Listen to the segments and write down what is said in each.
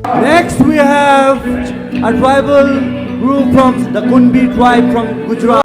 Next, we have a tribal group from the Kunbi tribe from Gujarat.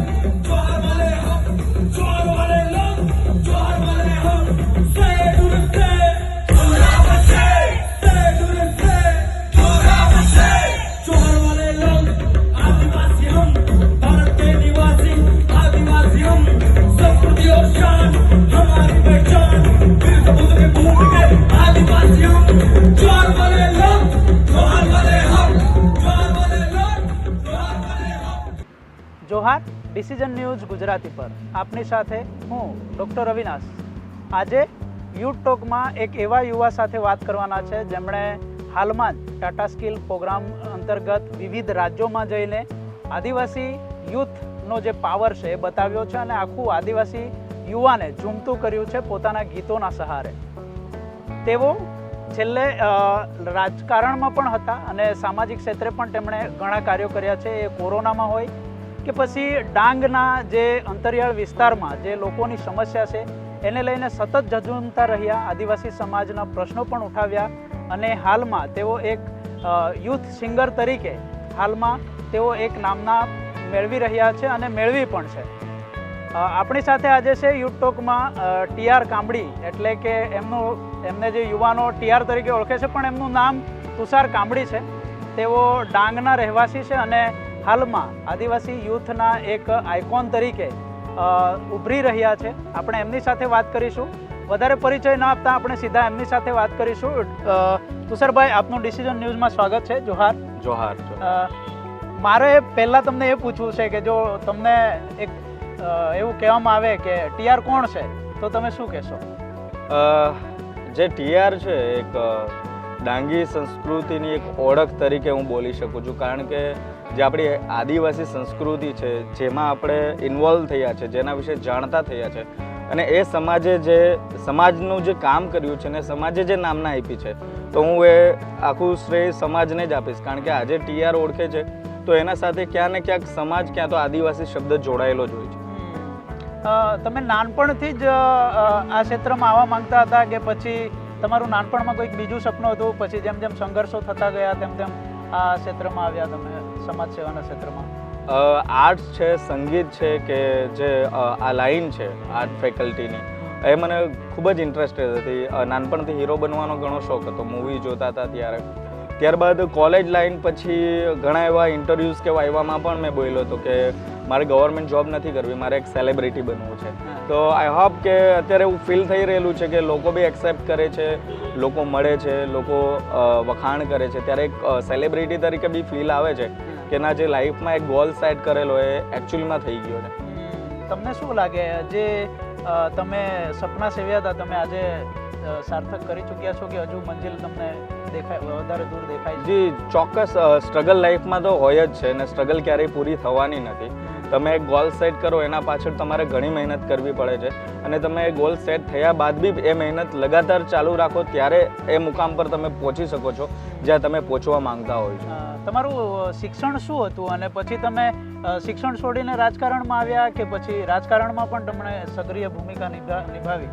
Johar decision news Gujarati પર આપની સાથે હું doctor Avinash. આજે યુથ ટોકમાં એક એવા યુવા સાથે વાત કરવાના છે જેમણે હાલમાં જ ટાટા સ્કિલ પ્રોગ્રામ અંતર્ગત વિવિધ રાજ્યોમાં જઈને આદિવાસી યુથનો જે પાવર છે એ બતાવ્યો છે અને આખું આદિવાસી યુવાને ઝૂમતું કર્યું છે પોતાના ગીતોના સહારે. તેઓ છેલ્લે રાજકારણમાં પણ હતા અને સામાજિક ક્ષેત્રે પણ તેમણે ઘણા કાર્યો કર્યા છે. એ કોરોનામાં હોય કે પછી ડાંગના જે અંતરિયાળ વિસ્તારમાં જે લોકોની સમસ્યા છે એને લઈને સતત ઝઝૂમતા રહ્યા, આદિવાસી સમાજના પ્રશ્નો પણ ઉઠાવ્યા અને હાલમાં તેઓ એક યુથ સિંગર તરીકે હાલમાં તેઓ એક નામના મેળવી રહ્યા છે અને મેળવી પણ છે. આપણી સાથે આજે છે યુથ ટોકમાં ટીઆર કામડી, એટલે કે એમને જે યુવાનો ટીઆર તરીકે ઓળખે છે પણ એમનું નામ તુષાર કામડી છે. તેઓ ડાંગના રહેવાસી છે અને હાલમાં આદિવાસી યુથના એક આઇકોન તરીકે ઉભરી રહ્યા છે. આપણે એમની સાથે વાત કરીશું. વધારે પરિચય ન આપતા આપણે સીધા એમની સાથે વાત કરીશું. તુષારભાઈ, આપનું ડિસિઝન ન્યૂઝમાં સ્વાગત છે. જોહાર. જોહાર. મારે પહેલાં તમને એ પૂછવું છે કે જો તમને એક એવું કહેવામાં આવે કે ટીઆર કોણ છે તો તમે શું કહેશો? જે ટીઆર છે એક ડાંગી સંસ્કૃતિની એક ઓળખ તરીકે હું બોલી શકું છું, કારણ કે જે આપણી આદિવાસી સંસ્કૃતિ છે જેમાં આપણે ઇન્વોલ્વ થયા છે, જેના વિશે જાણતા થયા છે અને એ સમાજનું જે કામ કર્યું છે ને સમાજે જે નામના આપી છે, તો હું એ આખું શ્રેય સમાજને જ આપીશ. કારણ કે આજે ટીઆર ઓળખે છે તો એના સાથે ક્યાં ને ક્યાંક સમાજ, ક્યાં તો આદિવાસી શબ્દ જોડાયેલો જ હોય છે. તમે નાનપણથી જ આ ક્ષેત્રમાં આવવા માંગતા હતા કે પછી તમારું નાનપણમાં કોઈક બીજું સપનું હતું, પછી જેમ જેમ સંઘર્ષો થતા ગયા તેમ તેમ આ ક્ષેત્રમાં આવ્યા તમે, સમાજ સેવાના ક્ષેત્રમાં? આર્ટ્સ છે, સંગીત છે, કે જે આ લાઈન છે આર્ટ ફેકલ્ટીની, એ મને ખૂબ જ ઇન્ટરેસ્ટેડ હતી. નાનપણથી હીરો બનવાનો ઘણો શોખ હતો, મૂવી જોતા હતા ત્યારે. ત્યારબાદ કોલેજ લાઈન પછી ઘણા એવા ઇન્ટરવ્યૂઝ કે વાયવામાં પણ મેં બોલ્યો હતો કે મારે ગવર્મેન્ટ જોબ નથી કરવી, મારે એક સેલિબ્રિટી બનવું છે. તો આઈ હોપ કે અત્યારે એવું ફીલ થઈ રહેલું છે કે લોકો બી એક્સેપ્ટ કરે છે, લોકો મળે છે, લોકો વખાણ કરે છે, ત્યારે એક સેલિબ્રિટી તરીકે બી ફીલ આવે છે કે ના, જે લાઈફમાં એક ગોલ સેટ કરેલો એ એકચ્યુઅલમાં થઈ ગયો છે. તમને શું લાગે, જે તમે સપના સેવ્યા હતા તમે આજે સાર્થક કરી ચૂક્યા છો કે હજુ મંજિલ તમને વધારે દૂર દેખાય? જી ચોક્કસ, સ્ટ્રગલ લાઈફમાં તો હોય જ છે અને સ્ટ્રગલ ક્યારેય પૂરી થવાની નથી. તમે એક ગોલ સેટ કરો એના પાછળ તમારે ઘણી મહેનત કરવી પડે છે અને તમે એ ગોલ સેટ થયા બાદ બી એ મહેનત લગાતાર ચાલુ રાખો ત્યારે એ મુકામ પર તમે પહોંચી શકો છો જ્યાં તમે પહોંચવા માંગતા હોય છો. તમારું શિક્ષણ શું હતું અને પછી તમે શિક્ષણ છોડીને રાજકારણમાં આવ્યા કે પછી રાજકારણમાં પણ તમને સક્રિય ભૂમિકા નિભાવી?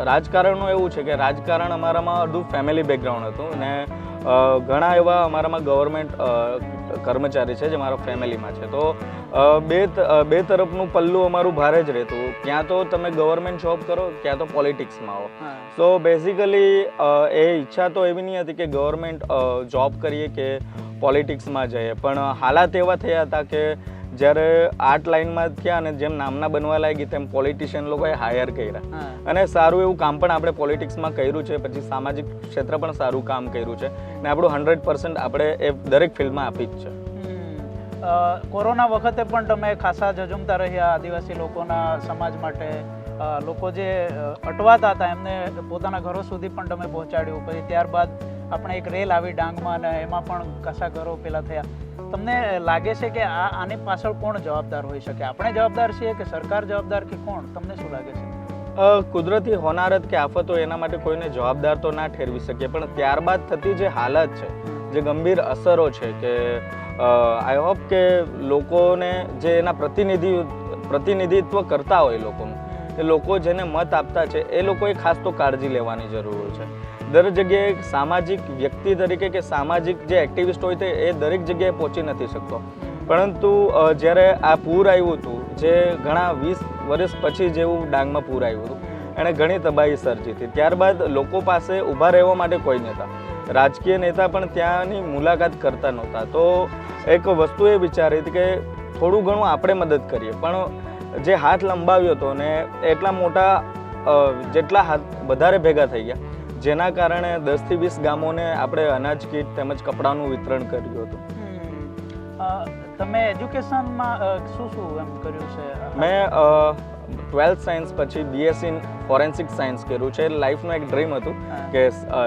રાજકારણનું એવું છે કે રાજકારણ અમારામાં અડધું ફેમિલી બેકગ્રાઉન્ડ હતું અને ઘણા એવા અમારામાં ગવર્મેન્ટ કર્મચારી છે જે મારા ફેમિલીમાં છે. તો બે તરફનું પલ્લું અમારું ભારે જ રહેતું. ક્યાં તો તમે ગવર્મેન્ટ જોબ કરો, ક્યાં તો પોલિટિક્સમાં આવો. સો બેઝિકલી એ ઈચ્છા તો એવી નહીં હતી કે ગવર્મેન્ટ જોબ કરીએ કે પોલિટિક્સમાં જઈએ, પણ હાલાત એવા થયા હતા કે જ્યારે આર્ટ લાઇનમાં થયા અને જેમ નામના બનવા લાગી તેમ પોલિટિશિયન લોકોએ હાયર કર્યા અને સારું એવું કામ પણ આપણે પોલિટિક્સમાં કર્યું છે, પછી સામાજિક ક્ષેત્ર પણ સારું કામ કર્યું છે અને આપણું 100% આપણે એ દરેક ફિલ્ડમાં આપી જ છે. કોરોના વખતે પણ તમે ખાસા ઝઝૂમતા રહ્યા આદિવાસી લોકોના સમાજ માટે. લોકો જે અટવાતા હતા એમને પોતાના ઘરો સુધી પણ તમે પહોંચાડ્યું. પછી ત્યારબાદ આપણે એક રેલ આવી ડાંગમાં અને એમાં પણ ખાસા ઘરો પેલા થયા. તમને લાગે છે કે આની પાછળ કોણ જવાબદાર હોઈ શકે? આપણે જવાબદાર છીએ કે સરકાર જવાબદાર કે કોણ? તમને શું લાગે છે? કુદરતી હોનારત કે આફતો એના માટે કોઈને જવાબદાર તો ના ઠેરવી શકીએ, પણ ત્યારબાદ થતી જે હાલત છે, જે ગંભીર અસરો છે, કે આઈ હોપ કે લોકોને જે એના પ્રતિનિધિત્વ કરતા હોય લોકોનું, એ લોકો જેને મત આપતા છે એ લોકોએ ખાસ તો કાળજી લેવાની જરૂર છે. દરેક જગ્યાએ એક સામાજિક વ્યક્તિ તરીકે કે સામાજિક જે એક્ટિવિસ્ટ હોય તે એ દરેક જગ્યાએ પહોંચી નથી શકતો. પરંતુ જ્યારે આ પૂર આવ્યું હતું, જે ઘણા 20 વર્ષ પછી જેવું ડાંગમાં પૂર આવ્યું હતું, એણે ઘણી તબાહી સર્જી હતી. ત્યારબાદ લોકો પાસે ઊભા રહેવા માટે કોઈ નહોતા. રાજકીય નેતા પણ ત્યાંની મુલાકાત કરતા નહોતા. તો એક વસ્તુ એ વિચારી હતી કે થોડું ઘણું આપણે મદદ કરીએ, પણ જે હાથ લંબાવ્યો હતો ને એટલા મોટા જેટલા હાથ વધારે ભેગા થઈ ગયા, જેના કારણે 10 થી 20 ગામોને આપણે અનાજ કીટ તેમજ કપડાનું વિતરણ કર્યું હતું. તમે એજ્યુકેશનમાં શું શું એમ કર્યું છે? મેં 12th સાયન્સ પછી BSc ઇન ફોરેન્સિક સાયન્સ કર્યું છે. લાઈફનું એક ડ્રીમ હતું કે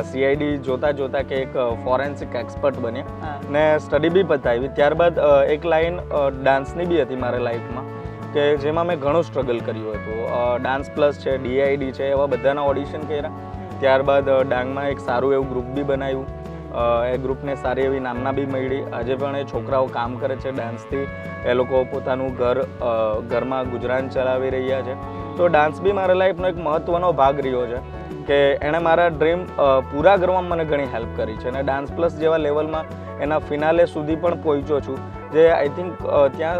CID જોતા જોતા કે એક ફોરેન્સિક એક્સપર્ટ બન્યા ને સ્ટડી બી પતાવી. ત્યારબાદ એક લાઈન ડાન્સની બી હતી મારા લાઈફમાં, કે જેમાં મેં ઘણું સ્ટ્રગલ કર્યું હતું. ડાન્સ પ્લસ છે, DID છે, એવા બધાના ઓડિશન કર્યા. ત્યારબાદ ડાંગમાં એક સારું એવું ગ્રુપ બી બનાવ્યું. એ ગ્રુપને સારી એવી નામના બી મળી. આજે પણ એ છોકરાઓ કામ કરે છે ડાન્સથી. એ લોકો પોતાનું ઘરમાં ગુજરાન ચલાવી રહ્યા છે. તો ડાન્સ બી મારા લાઈફનો એક મહત્ત્વનો ભાગ રહ્યો છે કે એણે મારા ડ્રીમ પૂરા કરવામાં મને ઘણી હેલ્પ કરી છે. અને ડાન્સ પ્લસ જેવા લેવલમાં એના ફિનાલે સુધી પણ પહોંચ્યો છું, જે આઈ થિંક ત્યાં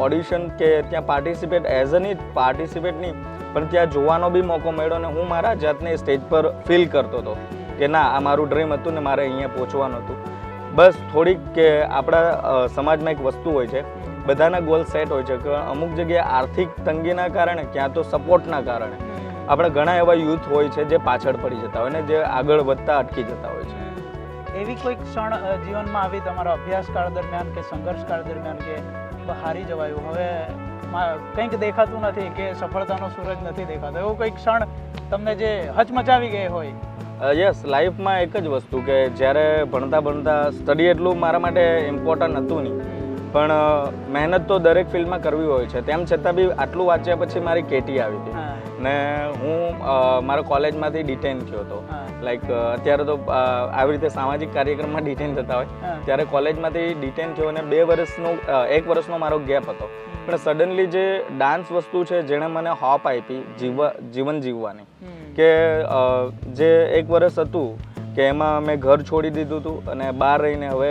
ઓડિશન કે ત્યાં પાર્ટિસિપેટ નહીં પણ ત્યાં જોવાનો બી મોકો મળ્યો અને હું મારા જાતને સ્ટેજ પર ફીલ કરતો હતો કે ના, આ મારું ડ્રીમ હતું ને મારે અહીંયા પહોંચવાનું હતું. બસ થોડીક કે આપણા સમાજમાં એક વસ્તુ હોય છે, બધાના ગોલ સેટ હોય છે કે અમુક જગ્યાએ આર્થિક તંગીના કારણે ક્યાં તો સપોર્ટના કારણે આપણે ઘણા એવા યુથ હોય છે જે પાછળ પડી જતા હોય ને જે આગળ વધતા અટકી જતા હોય છે. એવી કોઈ ક્ષણ જીવનમાં આવી તમારા અભ્યાસકાળ દરમિયાન કે સંઘર્ષકાળ દરમિયાન કે હારી જવાયું, હવે કંઈક દેખાતું નથી, કે સફળતાનો સૂરજ નથી દેખાતો, એવો કોઈ ક્ષણ તમને જે હચમચાવી ગઈ હોય? યસ, લાઈફમાં એક જ વસ્તુ કે જ્યારે ભણતા સ્ટડી એટલું મારા માટે ઇમ્પોર્ટન્ટ હતું નહીં, પણ મહેનત તો દરેક ફિલ્ડમાં કરવી હોય છે. તેમ છતાં બી આટલું વાંચ્યા પછી મારી કેટી આવી હતી ને હું મારા કોલેજમાંથી ડિટેન થયો હતો. લાઈક અત્યારે તો આવી રીતે સામાજિક કાર્યક્રમમાં ડિટેન થતા હોય, ત્યારે કોલેજમાંથી ડિટેન થયો અને 1 વર્ષનો મારો ગેપ હતો. પણ સડનલી જે ડાન્સ વસ્તુ છે જેણે મને હોપ આપી જીવન જીવવાની, કે જે 1 વર્ષ હતું કે એમાં મેં ઘર છોડી દીધું હતું અને બહાર રહીને હવે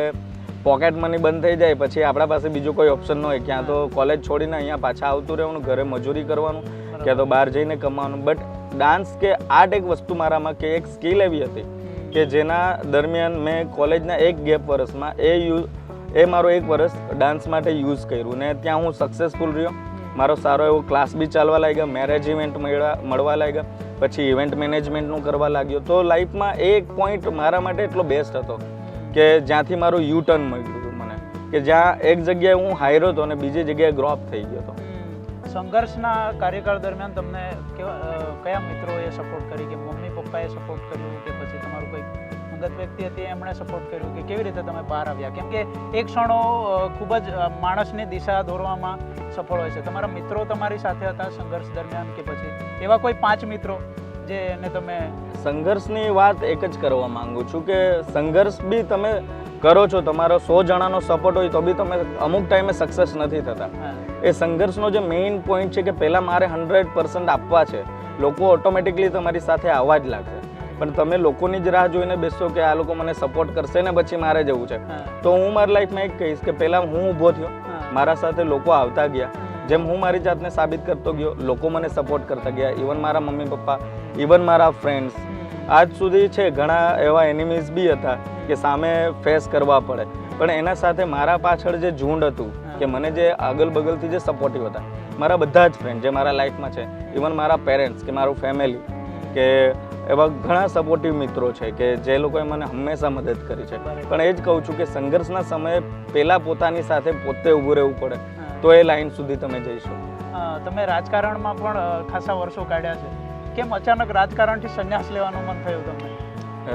પોકેટ મની બંધ થઈ જાય પછી આપણા પાસે બીજો કોઈ ઓપ્શન ન હોય, ક્યાં તો કોલેજ છોડીને અહીંયા પાછા આવતું રહેવાનું, ઘરે મજૂરી કરવાનું, ક્યાં તો બહાર જઈને કમાવાનું. બટ ડાન્સ કે આર્ટ એક વસ્તુ મારામાં કે એક સ્કિલ એવી હતી કે જેના દરમિયાન મેં કોલેજના એક ગેપ વર્ષમાં એ મારો 1 વર્ષ ડાન્સ માટે યુઝ કર્યું ને ત્યાં હું સક્સેસફુલ રહ્યો. મારો સારો એવો ક્લાસ બી ચાલવા લાગ્યા, મેરેજ ઇવેન્ટ મળવા લાગ્યા, પછી ઇવેન્ટ મેનેજમેન્ટનું કરવા લાગ્યો. તો લાઈફમાં એ એક પોઈન્ટ મારા માટે એટલો બેસ્ટ હતો કે જ્યાંથી મારું યુ-ટર્ન મળ્યું હતું મને, કે જ્યાં એક જગ્યાએ હું હાર્યો હતો અને બીજી જગ્યાએ ગ્રો અપ થઈ ગયો હતો. સંઘર્ષના કાર્યકાળ દરમિયાન તમને કયા મિત્રોએ સપોર્ટ કરી, કે મમ્મી પપ્પાએ સપોર્ટ કર્યું કે પછી તમારું કોઈ અંગત વ્યક્તિ હતી એમણે સપોર્ટ કર્યું, કે કેવી રીતે તમે બહાર આવ્યા? કેમ કે એ ક્ષણો ખૂબ જ માણસની દિશા દોરવામાં સફળ હોય છે. તમારા મિત્રો તમારી સાથે હતા સંઘર્ષ દરમિયાન, કે પછી એવા કોઈ 5 મિત્રો જેને તમે? સંઘર્ષની વાત એક જ કરવા માંગુ છું કે સંઘર્ષ બી તમે કરો છો, તમારો 100 જણાનો સપોર્ટ હોય તો બી તમે અમુક ટાઈમે સક્સેસ નથી થતા. એ સંઘર્ષનો જે મેઇન પોઈન્ટ છે કે પહેલાં મારે 100% આપવા છે, લોકો ઓટોમેટિકલી તમારી સાથે આવવા જ લાગશે. પણ તમે લોકોની જ રાહ જોઈને બેસશો કે આ લોકો મને સપોર્ટ કરશે ને પછી મારે જવું છે, તો હું મારી લાઈફમાં એક કહીશ કે પહેલાં હું ઊભો થયો, મારા સાથે લોકો આવતા ગયા, જેમ હું મારી જાતને સાબિત કરતો ગયો, લોકો મને સપોર્ટ કરતા ગયા. ઇવન મારા મમ્મી પપ્પા, ઇવન મારા ફ્રેન્ડ્સ, આજ સુધી છે ઘણા એવા એનિમીઝ બી હતા કે સામે ફેસ કરવા પડે, પણ એના સાથે મારા પાછળ જે ઝુંડ હતું કે મને જે આગળ બગલથી જે સપોર્ટિવ હતા, મારા બધા જ ફ્રેન્ડ જે મારા લાઈફમાં છે, ઇવન મારા પેરેન્ટ્સ કે મારું ફેમિલી, કે એવા ઘણા સપોર્ટિવ મિત્રો છે કે જે લોકોએ મને હંમેશા મદદ કરી છે. પણ એ જ કહું છું કે સંઘર્ષના સમયે પહેલાં પોતાની સાથે પોતે ઊભું રહેવું પડે, તો એ લાઈન સુધી તમે જઈ શકો. તમે રાજકારણમાં પણ ખાસા વર્ષો કાઢ્યા છે, કેમ અચાનક રાજકારણથી સંન્યાસ લેવાનું મન થયું તમને?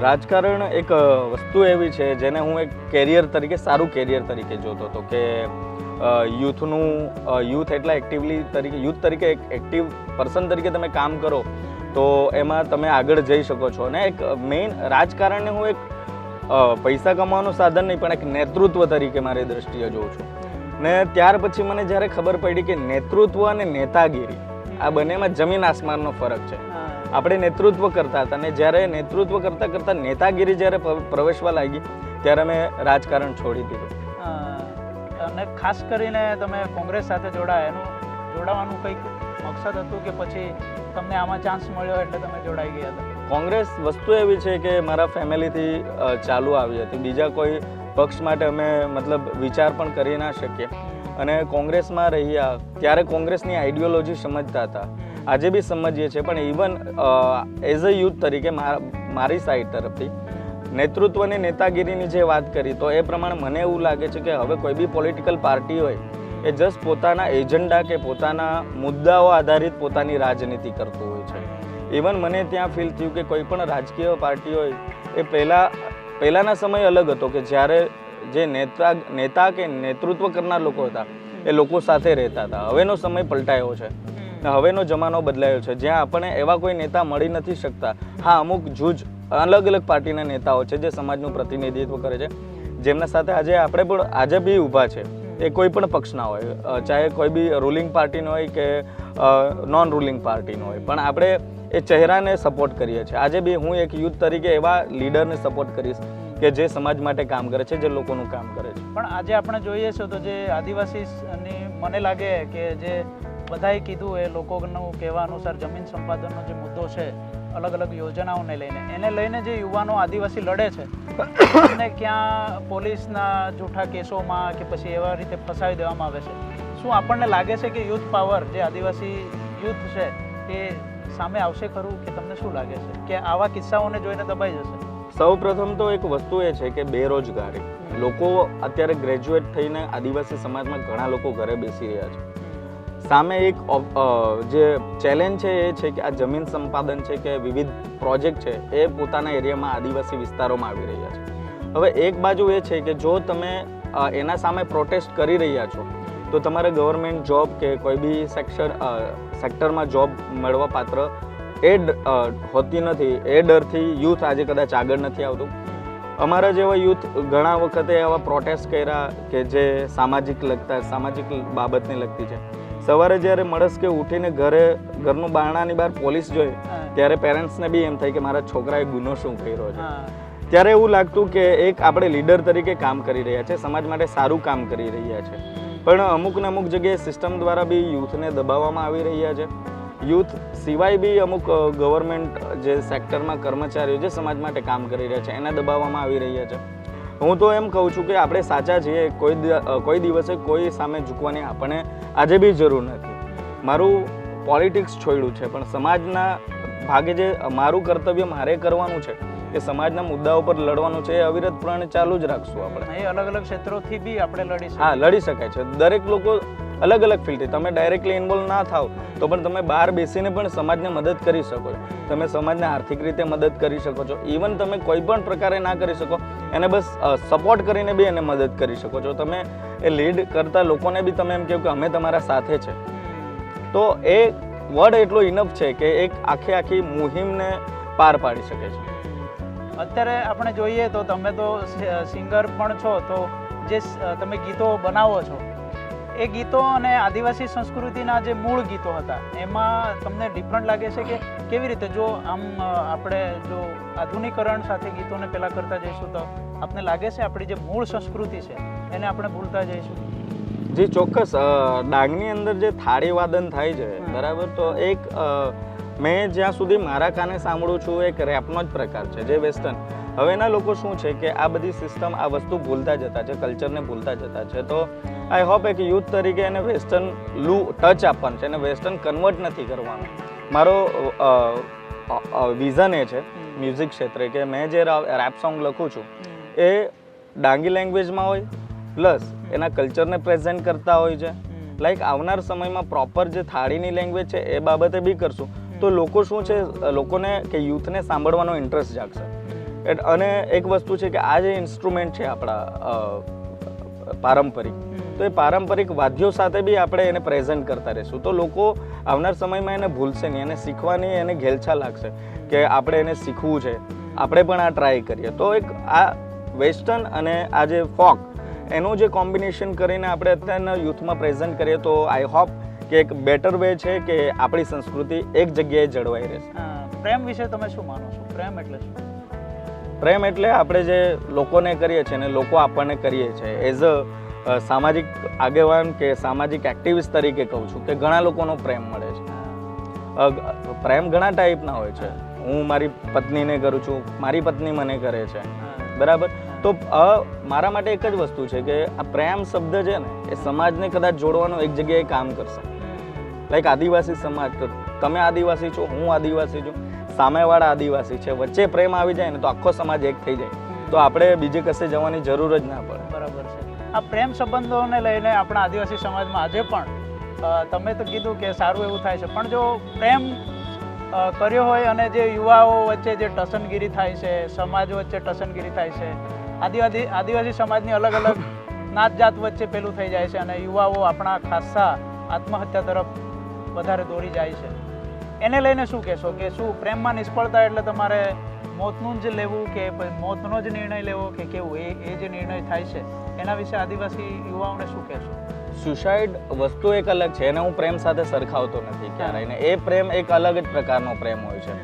રાજકારણ એક વસ્તુ એવી છે જેને હું એક કેરિયર તરીકે, સારું કેરિયર તરીકે જોતો હતો કે યુથ એટલા યુથ તરીકે એક એક્ટિવ પર્સન તરીકે તમે કામ કરો તો એમાં તમે આગળ જઈ શકો છો. અને એક મેઇન રાજકારણને હું એક પૈસા કમાવાનું સાધન નહીં પણ એક નેતૃત્વ તરીકે મારી દ્રષ્ટિએ જોઉં છું. ને ત્યાર પછી મને જ્યારે ખબર પડી કે નેતૃત્વ અને નેતાગીરી આ બંનેમાં જમીન આસમાનનો ફરક છે. હા. આપણે નેતૃત્વ કરતા હતા અને જ્યારે નેતૃત્વ કરતાં કરતાં નેતાગીરી જ્યારે પ્રવેશવા લાગી ત્યારે અમે રાજકારણ છોડી દીધું. અને ખાસ કરીને તમે કોંગ્રેસ સાથે જોડાવાનું કંઈક મકસદ હતું કે પછી તમને આમાં ચાન્સ મળ્યો એટલે તમે જોડાઈ ગયા હતા? કોંગ્રેસ વસ્તુ એવી છે કે મારા ફેમિલીથી ચાલુ આવી હતી. બીજા કોઈ પક્ષ માટે અમે મતલબ વિચાર પણ કરી ના શકીએ અને કોંગ્રેસમાં રહ્યા ત્યારે કોંગ્રેસની આઈડિયોલોજી સમજતા હતા. આજે બી સમજીએ છીએ પણ ઇવન એઝ અ યુથ તરીકે મારી સાઈડ તરફથી નેતૃત્વની નેતાગીરીની જે વાત કરી તો એ પ્રમાણે મને એવું લાગે છે કે હવે કોઈ બી પોલિટિકલ પાર્ટી હોય એ જસ્ટ પોતાના એજન્ડા કે પોતાના મુદ્દાઓ આધારિત પોતાની રાજનીતિ કરતું હોય છે. ઇવન મને ત્યાં ફીલ થયું કે કોઈ પણ રાજકીય પાર્ટી હોય એ પહેલાંના સમય અલગ હતો કે જ્યારે જે નેતા કે નેતૃત્વ કરનાર લોકો હતા એ લોકો સાથે રહેતા હતા. હવેનો સમય પલટાયો છે, હવેનો જમાનો બદલાયો છે જ્યાં આપણે એવા કોઈ નેતા મળી નથી શકતા. હા, અમુક જૂજ અલગ અલગ પાર્ટીના નેતાઓ છે જે સમાજનું પ્રતિનિધિત્વ કરે છે, જેમના સાથે આપણે પણ આજે બી ઊભા છે. એ કોઈ પણ પક્ષના હોય, ચાહે કોઈ બી રૂલિંગ પાર્ટીનો હોય કે નોન રૂલિંગ પાર્ટીનો હોય, પણ આપણે એ ચહેરાને સપોર્ટ કરીએ છીએ. આજે બી હું એક યુથ તરીકે એવા લીડરને સપોર્ટ કરીશ કે જે સમાજ માટે કામ કરે છે, જે લોકોનું કામ કરે છે. પણ આજે આપણે જોઈએ છે તો જે આદિવાસીની મને લાગે કે જે બધાએ કીધું એ લોકોનું કહેવા અનુસાર જમીન સંપાદનનો જે મુદ્દો છે, અલગ અલગ યોજનાઓને લઈને એને લઈને જે યુવાનો આદિવાસી લડે છે એમને ક્યાં પોલીસના જૂઠા કેસોમાં કે પછી એવા રીતે ફસાવી દેવામાં આવે છે. શું આપણને લાગે છે કે યુથ પાવર જે આદિવાસી યુથ છે એ સામે આવશે ખરું કે તમને શું લાગે છે કે આવા કિસ્સાઓને જોઈને દબાઈ જશે? સૌ પ્રથમ તો એક વસ્તુ એ છે કે બેરોજગારી. લોકો અત્યારે ગ્રેજ્યુએટ થઈને આદિવાસી સમાજમાં ઘણા લોકો ઘરે બેસી રહ્યા છે. સામે એક જે ચેલેન્જ છે એ છે કે આ જમીન સંપાદન છે કે વિવિધ પ્રોજેક્ટ છે એ પોતાના એરિયામાં આદિવાસી વિસ્તારોમાં આવી રહ્યા છે. હવે એક બાજુ એ છે કે જો તમે એના સામે પ્રોટેસ્ટ કરી રહ્યા છો તો તમારે ગવર્મેન્ટ જોબ કે કોઈ બી સેક્ટરમાં જોબ મળવા પાત્ર એ હોતી નથી. એ ડરથી યુથ આજે કદાચ આગળ નથી આવતું. અમારા જેવા યુથ ઘણા વખતે એવા પ્રોટેસ્ટ કર્યા કે જે સામાજિક બાબતને લગતી છે. સવારે જ્યારે મળસ કે ઉઠીને ઘરનું બારણાની બહાર પોલીસ જોઈએ ત્યારે પેરેન્ટ્સને બી એમ થાય કે મારા છોકરાએ ગુનો શું કર્યો છે. ત્યારે એવું લાગતું કે એક આપણે લીડર તરીકે કામ કરી રહ્યા છે, સમાજ માટે સારું કામ કરી રહ્યા છે, પણ અમુક ને અમુક જગ્યાએ સિસ્ટમ દ્વારા બી યુથને દબાવવામાં આવી રહ્યા છે. યુથ સિવાય બી અમુક ગવર્મેન્ટ જે સેક્ટરમાં કર્મચારીઓ જે સમાજ માટે કામ કરી રહ્યા છે એને દબાવવામાં આવી રહ્યા છે. હું તો એમ કહું છું કે આપણે સાચા છીએ. કોઈ દિવસે કોઈ સામે ઝૂકવાની આપણને આજે બી જરૂર નથી. મારું પોલિટિક્સ છોડ્યું છે પણ સમાજના ભાગે જે મારું કર્તવ્ય મારે કરવાનું છે એ સમાજના મુદ્દાઓ પર લડવાનું છે એ અવિરતપણે ચાલુ જ રાખશું. આપણે એ અલગ અલગ ક્ષેત્રોથી બી આપણે લડી શકાય છે. દરેક લોકો અલગ અલગ ફિલ્ડથી. તમે ડાયરેક્ટલી ઇન્વોલ્વ ના થાવ તો પણ તમે બહાર બેસીને પણ સમાજને મદદ કરી શકો છો. તમે સમાજને આર્થિક રીતે મદદ કરી શકો છો. ઇવન તમે કોઈ પણ પ્રકારે ના કરી શકો એને બસ સપોર્ટ કરીને બી એને મદદ કરી શકો છો. તમે એ લીડ કરતા લોકોને બી તમે એમ કહો કે અમે તમારા સાથે છે તો એ વર્ડ એટલો ઇનફ છે કે એક આખી મુહિમને પાર પાડી શકે છે. અત્યારે આપણે જોઈએ તો તમે તો સિંગર પણ છો, તો જે તમે ગીતો બનાવો છો એ ગીતો અને આદિવાસી સંસ્કૃતિના જે મૂળ ગીતો હતા એમાં તમને ડિફરન્ટ લાગે છે કે કેવી રીતે? જો આમ આપણે જો આધુનિકરણ સાથે ગીતોને પહેલાં કરતા જઈશું તો આપને લાગે છે આપણી જે મૂળ સંસ્કૃતિ છે એને આપણે ભૂલતા જઈશું? જી ચોક્કસ. ડાંગની અંદર જે થાળી વાદન થાય છે બરાબર, તો એક મેં જ્યાં સુધી મારા કાને સાંભળું છું એક રેપનો જ પ્રકાર છે જે વેસ્ટર્ન. હવેના લોકો શું છે કે આ બધી સિસ્ટમ આ વસ્તુ ભૂલતા જતા છે, કલ્ચરને ભૂલતા જતા છે. તો આઈ હોપ એક યુથ તરીકે એને વેસ્ટર્ન ટચ આપવાનું છે, એને વેસ્ટર્ન કન્વર્ટ નથી કરવાનું. મારો વિઝન એ છે મ્યુઝિક ક્ષેત્રે કે મેં જે રેપ સોંગ લખું છું એ ડાંગી લેંગ્વેજમાં હોય પ્લસ એના કલ્ચરને પ્રેઝન્ટ કરતા હોય છે. લાઈક આવનાર સમયમાં પ્રોપર જે થાળીની લેંગ્વેજ છે એ બાબતે બી કરશું તો લોકો શું છે, લોકોને કે યુથને સાંભળવાનો ઇન્ટરેસ્ટ જાગશે. અને એક વસ્તુ છે કે આ જે ઇન્સ્ટ્રુમેન્ટ છે આપણા પારંપરિક, તો એ પારંપરિક વાદ્યો સાથે બી આપણે એને પ્રેઝન્ટ કરતા રહીશું તો લોકો આવનાર સમયમાં એને ભૂલશે નહીં, એને શીખવાની એને ઘેલછા લાગશે કે આપણે એને શીખવું છે, આપણે પણ આ ટ્રાય કરીએ. તો એક આ વેસ્ટર્ન અને આ જે ફોક એનું જે કોમ્બિનેશન કરીને આપણે અત્યારના યુથમાં પ્રેઝન્ટ કરીએ તો આઈ હોપ કે એક બેટર વે છે કે આપણી સંસ્કૃતિ એક જગ્યાએ જળવાઈ રહેશે. પ્રેમ વિશે તમે શું માનો છો? પ્રેમ એટલે શું? પ્રેમ એટલે આપણે જે લોકોને કરીએ છીએ ને લોકો આપણને કરીએ છીએ, એઝ અ સામાજિક આગેવાન કે સામાજિક એક્ટિવિસ્ટ તરીકે કહું છું કે ઘણા લોકોનો પ્રેમ મળે છે. પ્રેમ ઘણા ટાઈપના હોય છે. હું મારી પત્નીને કરું છું, મારી પત્ની મને કરે છે, બરાબર. તો મારા માટે એક જ વસ્તુ છે કે આ પ્રેમ શબ્દ છે ને એ સમાજને કદાચ જોડવાનું એક જગ્યાએ કામ કરશે. લાઈક આદિવાસી સમાજ, તો તમે આદિવાસી છો, હું આદિવાસી છું, સામેવાળા આદિવાસી છે, વચ્ચે પ્રેમ આવી જાય ને તો આખો સમાજ એક થઈ જાય, તો આપણે બીજે કશે જવાની જરૂર જ ના પડે. બરાબર છે. આ પ્રેમ સંબંધોને લઈને આપણા આદિવાસી સમાજમાં આજે પણ તમે તો કીધું કે સારું એવું થાય છે, પણ જો પ્રેમ કર્યો હોય અને જે યુવાઓ વચ્ચે જે ટસનગીરી થાય છે, સમાજ વચ્ચે ટસનગીરી થાય છે, આદિવાસી સમાજની અલગ અલગ નાત જાત વચ્ચે પેલું થઈ જાય છે અને યુવાઓ આપણા ખાસ્સા આત્મહત્યા તરફ વધારે દોરી જાય છે, એને લઈને શું કહેશો? કે શું પ્રેમમાં નિષ્ફળતા એટલે તમારે મોતનું જ લેવું કે મોતનો જ નિર્ણય લેવો કે કેવું? એ જે નિર્ણય થાય છે એના વિશે આદિવાસી યુવાઓને શું કહેશો? સુસાઇડ વસ્તુ એક અલગ છે, એને હું પ્રેમ સાથે સરખાવતો નથી ક્યારેય, ને એ પ્રેમ એક અલગ જ પ્રકારનો પ્રેમ હોય છે.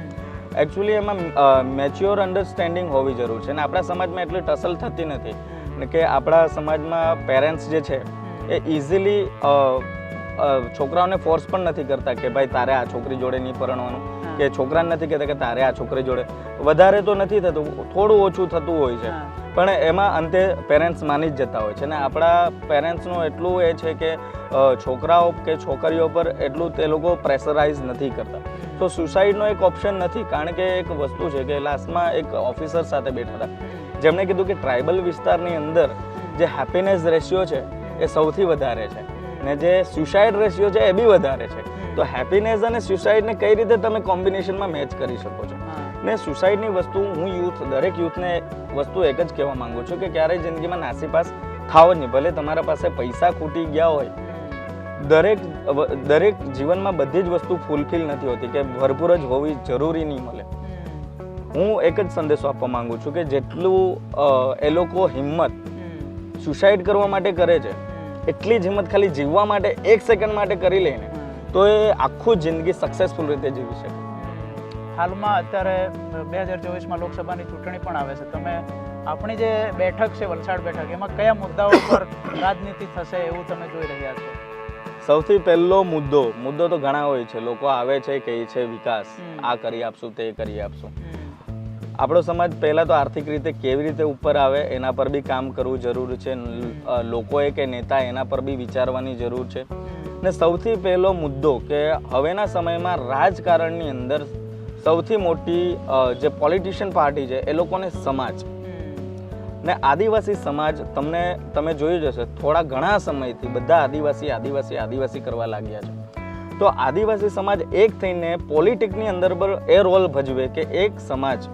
એકચ્યુઅલી એમાં મેચ્યોર અન્ડરસ્ટેન્ડિંગ હોવી જરૂર છે, અને આપણા સમાજમાં એટલી ટસલ થતી નથી ને કે આપણા સમાજમાં પેરેન્ટ્સ જે છે એ ઇઝીલી છોકરાઓને ફોર્સ પણ નથી કરતા કે ભાઈ તારે આ છોકરી જોડે નહીં પરણવાનું, કે છોકરાને નથી કહેતા કે તારે આ છોકરી જોડે. વધારે તો નથી થતું, થોડું ઓછું થતું હોય છે, પણ એમાં અંતે પેરેન્ટ્સ માની જ જતા હોય છે. ને આપણા પેરેન્ટ્સનું એટલું એ છે કે છોકરાઓ કે છોકરીઓ પર એટલું તે લોકો પ્રેશરાઇઝ નથી કરતા. તો સુસાઇડનો એક ઓપ્શન નથી, કારણ કે એક વસ્તુ છે કે લાસ્ટમાં એક ઓફિસર સાથે બેઠા હતા જેમણે કીધું કે ટ્રાઇબલ વિસ્તારની અંદર જે હેપીનેસ રેશિયો છે એ સૌથી વધારે છે ને જે સુસાઇડ રેશિયો છે એ બી વધારે છે. તો હેપીનેસ અને સુસાઇડને કઈ રીતે તમે કોમ્બિનેશનમાં મેચ કરી શકો છો? ને સુસાઇડની વસ્તુ હું દરેક યુથને વસ્તુ એક જ કહેવા માંગુ છું કે ક્યારેય જિંદગીમાં નાસીપાસ થાવ જ નહીં. ભલે તમારા પાસે પૈસા ખૂટી ગયા હોય, દરેક જીવનમાં બધી જ વસ્તુ ફૂલફિલ નથી હોતી કે ભરપૂર જ હોવી જરૂરી નહીં મળે. હું એક જ સંદેશો આપવા માંગુ છું કે જેટલું એ લોકો હિંમત સુસાઇડ કરવા માટે કરે છે એટલી જ હિંમત ખાલી જીવવા માટે એક સેકન્ડ માટે કરી લઈને તો એ આખું જિંદગી સક્સેસફુલ રીતે જીવી શકે. હાલમાં અત્યારે 2024માં લોકસભાની ચૂંટણી પણ આવે છે. તમે આપણી જે બેઠક છે વલસાડ બેઠક, એમાં કયા મુદ્દાઓ પર રાજનીતિ થશે એવું તમે જોઈ રહ્યા છો? સૌથી પહેલો મુદ્દો તો ઘણા હોય છે. લોકો આવે છે કહે છે વિકાસ, આ કરી આપશું, તે કરી આપશું. આપણો સમાજ પહેલાં તો આર્થિક રીતે કેવી રીતે ઉપર આવે એના પર બી કામ કરવું જરૂર છે. લોકોએ કે નેતા એના પર બી વિચારવાની જરૂર છે. ને સૌથી પહેલો મુદ્દો કે હવેના સમયમાં રાજકારણની અંદર સૌથી મોટી જે પોલિટિશિયન પાર્ટી છે એ લોકોને સમાજ ને આદિવાસી સમાજ, તમે જોયું જ હશે થોડા ઘણા સમયથી બધા આદિવાસી કરવા લાગ્યા છે. તો આદિવાસી સમાજ એક થઈને પોલિટિક્સની અંદર પર એ રોલ ભજવે કે એક સમાજ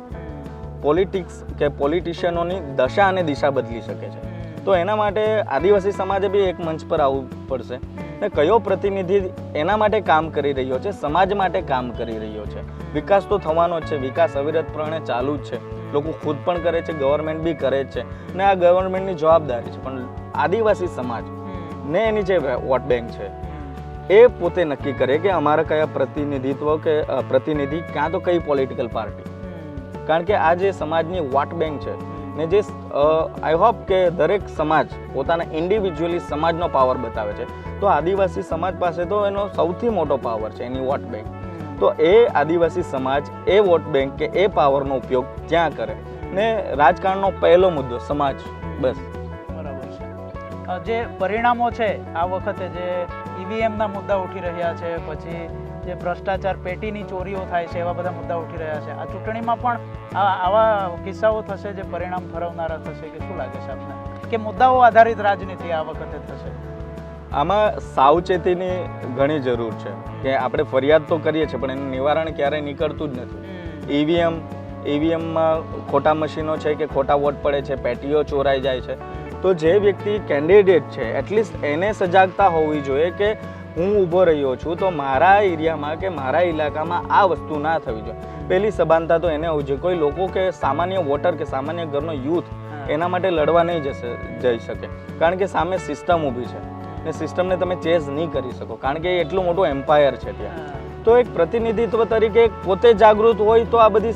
પોલિટિક્સ કે પોલિટિશિયનોની દશા અને દિશા બદલી શકે છે. તો એના માટે આદિવાસી સમાજે બી એક મંચ પર આવવું પડશે ને કયો પ્રતિનિધિ એના માટે કામ કરી રહ્યો છે, સમાજ માટે કામ કરી રહ્યો છે. વિકાસ તો થવાનો જ છે, વિકાસ અવિરતપણે ચાલુ જ છે. લોકો ખુદ પણ કરે છે, ગવર્મેન્ટ બી કરે જ છે ને આ ગવર્મેન્ટની જવાબદારી છે. પણ આદિવાસી સમાજ ને એની જે વોટ બેંક છે એ પોતે નક્કી કરે કે અમારા કયા પ્રતિનિધિ ક્યાં તો કઈ પોલિટિકલ પાર્ટી. કારણ કે આ જે સમાજની વોટ બેંક છે ને જે આઈ હોપ કે દરેક સમાજ પોતાના ઇન્ડિવિજ્યુઅલી સમાજનો પાવર બતાવે છે, તો આદિવાસી સમાજ પાસે તો એનો સૌથી મોટો પાવર છે એની વોટ બેંક. તો એ આદિવાસી સમાજ એ વોટ બેંક કે એ પાવરનો ઉપયોગ ત્યાં કરે ને રાજકારણનો પહેલો મુદ્દો સમાજ. બસ બરાબર છે. જે પરિણામો છે આ વખતે જે ઈવીએમના મુદ્દા ઉઠી રહ્યા છે, પછી જે ભ્રષ્ટાચાર પેટીની ચોરીઓ થાય છે એવા બધા મુદ્દા ઉઠી રહ્યા છે, આ ચૂંટણીમાં પણ આવા કિસ્સાઓ થશે જે પરિણામ ઠરાવનારા થશે કે શું લાગે છે આપને? કે મુદ્દાઓ આધારિત રાજનીતિ આ વખતે થશે? આમાં સાવચેતીની ઘણી જરૂર છે કે આપણે ફરિયાદ તો કરીએ છીએ પણ એનું નિવારણ ક્યારેય નીકળતું જ નથી. ઈવીએમમાં ખોટા મશીનો છે કે ખોટા વોટ પડે છે, પેટીઓ ચોરાઈ જાય છે. તો જે વ્યક્તિ કેન્ડિડેટ છે એટલીસ્ટ એને સજાગતા હોવી જોઈએ કે હું ઊભો રહ્યો છું તો મારા એરિયામાં કે મારા ઇલાકામાં આ વસ્તુ ના થવી જોઈએ. પહેલી સભાનતા તો એને હોવી જોઈએ. કોઈ લોકો કે સામાન્ય વોટર કે સામાન્ય ઘરનો યુથ એના માટે લડવા નહીં જઈ શકે, કારણ કે સામે સિસ્ટમ ઊભી છે. ને સિસ્ટમને તમે ચેઝ નહીં કરી શકો, કારણ કે એ એટલું મોટું એમ્પાયર છે ત્યાં. તો એક પ્રતિનિધિત્વ તરીકે પોતે જાગૃત હોય તો આ બધી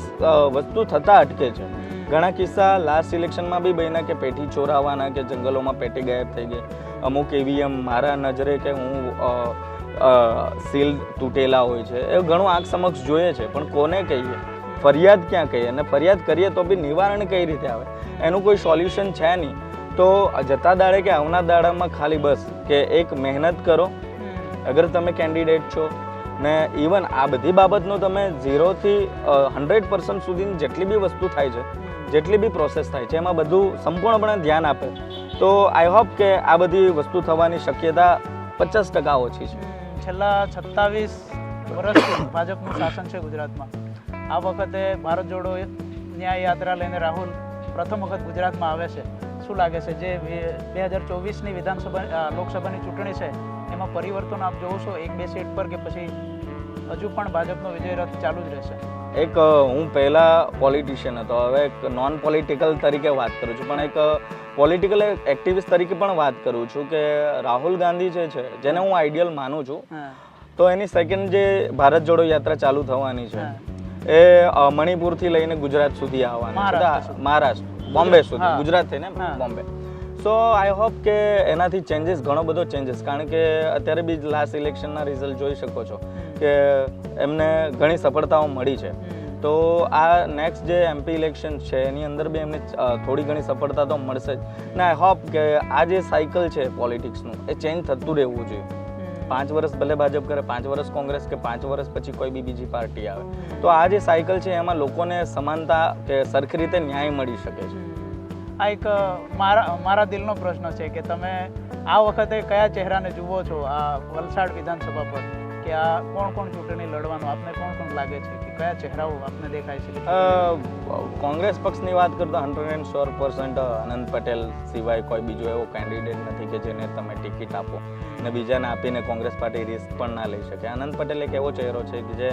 વસ્તુ થતાં અટકે છે. ઘણા કિસ્સા લાસ્ટ ઇલેક્શનમાં બી બન્યા કે પેટી ચોરાવાના, કે જંગલોમાં પેટી ગાયબ થઈ ગઈ. અમુક EVM મારા નજરે કે હું સીલ તૂટેલા હોય છે, એ ઘણું આંખ સમક્ષ જોઈએ છે. પણ કોને કહીએ, ફરિયાદ ક્યાં કહીએ, અને ફરિયાદ કરીએ તો બી નિવારણ કઈ રીતે આવે, એનું કોઈ સોલ્યુશન છે નહીં. તો જતા દાડે કે આવનાર દાડામાં ખાલી બસ કે એક મહેનત કરો. અગર તમે કેન્ડિડેટ છો ને ઇવન આ બધી બાબતનું તમે 0થી 100% સુધીની જેટલી બી વસ્તુ થાય છે, જેટલી બી પ્રોસેસ થાય છે, એમાં બધું સંપૂર્ણપણે ધ્યાન આપે તો આઈ હોપ કે આ બધી વસ્તુ થવાની શક્યતા 50% ઓછી છે. છેલ્લા 27 વર્ષથી ભાજપનું શાસન છે ગુજરાતમાં. આ વખતે ભારત જોડો ન્યાય યાત્રા લઈને રાહુલ પ્રથમ વખત ગુજરાતમાં આવે છે. શું લાગે છે જે 2024ની વિધાનસભા લોકસભાની ચૂંટણી છે એમાં પરિવર્તન આપ જોવો છો 1-2 સીટ પર, કે પછી હજુ પણ ભાજપનો વિજય રથ ચાલુ જ રહેશે? એક હું પહેલાં પોલિટિશિયન હતો, હવે એક નોન પોલિટિકલ તરીકે વાત કરું છું, પણ એક પોલિટિકલ એક્ટિવિસ્ટ તરીકે પણ વાત કરું છું કે રાહુલ ગાંધી જે છે, જેને હું આઈડિયલ માનું છું, તો એની સેકન્ડ જે ભારત જોડો યાત્રા ચાલુ થવાની છે એ મણિપુરથી લઈને ગુજરાત સુધી આવવાની છે, મહારાષ્ટ્ર બોમ્બે સુધી, ગુજરાત થઈને બોમ્બે. સો આઈ હોપ કે એનાથી ચેન્જીસ, ઘણો બધો ચેન્જીસ, કારણ કે અત્યારે બી લાસ્ટ ઇલેક્શનના રિઝલ્ટ જોઈ શકો છો કે એમને ઘણી સફળતાઓ મળી છે. તો આ નેક્સ્ટ જે MP ઇલેક્શન છે એની અંદર બી એમને થોડી ઘણી સફળતા તો મળશે જ. ને આઈ હોપ કે આ જે સાયકલ છે પોલિટિક્સનું એ ચેન્જ થતું રહેવું જોઈએ. 5 વર્ષ ભલે ભાજપ કરે, 5 વર્ષ કોંગ્રેસ, કે 5 વર્ષ પછી કોઈ બી બીજી પાર્ટી આવે, તો આ જે સાયકલ છે એમાં લોકોને સમાનતા કે સરખી રીતે ન્યાય મળી શકે છે. આ એક મારા દિલનો પ્રશ્ન છે કે તમે આ વખતે કયા ચહેરાને જુઓ છો આ વલસાડ વિધાનસભા પર, કે આ કોણ ચૂંટણી લડવાનું આપને કોણ લાગે છે, કે કયા ચહેરાઓ આપને દેખાય છે? કોંગ્રેસ પક્ષની વાત કરતા 100% આનંદ પટેલ સિવાય કોઈ બીજો એવો કેન્ડિડેટ નથી કે જેને તમે ટિકિટ આપો અને બીજાને આપીને કોંગ્રેસ પાર્ટી રિસ્ક પણ ના લઈ શકે. આનંદ પટેલ એક એવો ચહેરો છે કે જે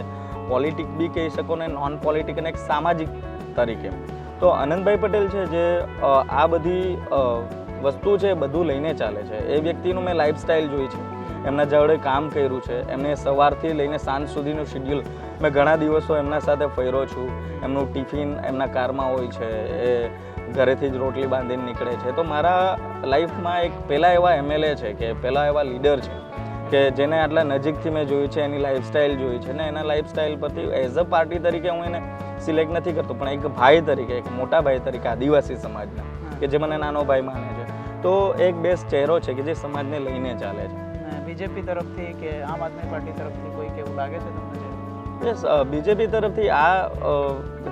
પોલિટિક બી કહી શકો ને નોન પોલિટિક અને એક સામાજિક તરીકે. તો આનંદભાઈ પટેલ છે જે આ બધી વસ્તુ છે બધું લઈને ચાલે છે. એ વ્યક્તિનું મેં લાઈફસ્ટાઈલ જોઈ છે, એમના જોડે કામ કર્યું છે, એમને સવારથી લઈને સાંજ સુધીનું શેડ્યુલ મેં ઘણા દિવસો એમના સાથે ફર્યો છું. એમનું ટિફિન એમના કારમાં હોય છે, એ ઘરેથી જ રોટલી બાંધીને નીકળે છે. તો મારા લાઈફમાં એક પહેલા એવા MLA છે કે પહેલા એવા લીડર છે કે જેને આટલા નજીકથી મેં જોયું છે, એની લાઈફસ્ટાઈલ જોઈ છે ને એના લાઈફસ્ટાઈલ પરથી એઝ અ પાર્ટી તરીકે હું એને સિલેક્ટ નથી કરતો, પણ એક ભાઈ તરીકે, એક મોટા ભાઈ તરીકે આદિવાસી સમાજના, કે જે મને નાનો ભાઈ માને છે, તો એક બેસ્ટ ચહેરો છે કે જે સમાજને લઈને ચાલે છે. બીજેપી તરફથી કે આમ આદમી પાર્ટી તરફથી કોઈ કેવું લાગે છે તમને? યસ, બીજેપી તરફથી આ